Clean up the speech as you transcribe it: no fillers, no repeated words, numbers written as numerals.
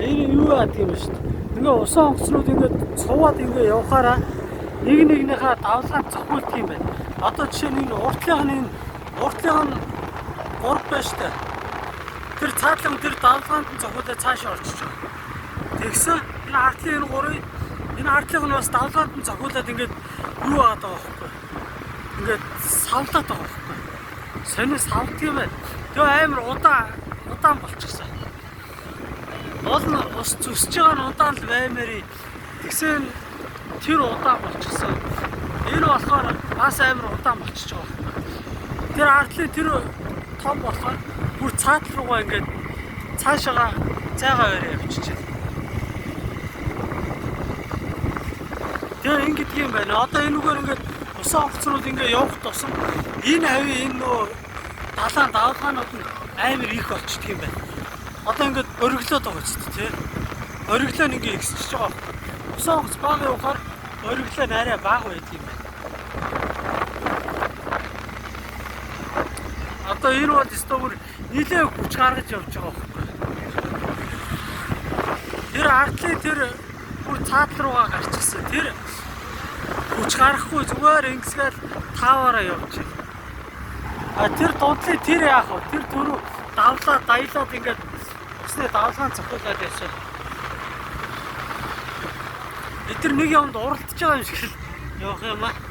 Энэ юу яадаг юм шүү дээ. Ингээ усан онгоцнууд ингээ цуваад ингээ явахаараа нэгнийхээ давлгаанд зохиулдаг юм байна. Одоо жишээ нь энэ уртлынх нь 3 байна шүү дээ. Тэр цаадлан тэр давлгаанд нь зохиулаад цаашаа орчиж байгаа. Тэгсэн энэ ардлын энэ ардлыг нь бас давлгаанд нь зохиулаад ингээд юу аваад байгаа байхгүй. Ингээд савлаад байгаа байхгүй. Сонио савдаг юм байна. Тэгээ амар удаан болчихсон. Гол нь ус зүсэж байгаа нь удаан л баймарий. Тэгсэн тэр удаан болчихсон. Энэ болохоор бас амар удаан болчихж байгаа байхгүй. Тэр ардлын тэр том болохоор бүр цаатал руугаа ингээд цаашаага зайгаа өрөө явчихжээ. Тэгээ ингэдэг юм байна. Одоо энэгээр ингээд усан онгоцнууд ингээд явах тусам энэ хавийн энэ нөө далайн давлгаанууд нь амар их болчихдөг юм байна. Одоо ингээд өргөлөөд байгаа ч тийм. Өргөлөө нь ингээд ихсэж байгаа. Усан онгоц бага явахаар өргөлөө нь арай бага байдаг юм байна. Одоо энэ бол стовер нилээ хүч гаргаж явж байгаа байхгүй. Тэр ардлын тэр бүр цаатал руугаа гарчихсан. Тэр хүч гарахгүй зүгээр ингэсгээл тааваараа явж байна. А тэр дундлын тэр яах вэ? Тэр түрүү давлаад даялаад ингээд усны давлгаан зохиолоод байсан. Тэр нэг юмд уралдаж байгаа юм шиг л явах юм аа.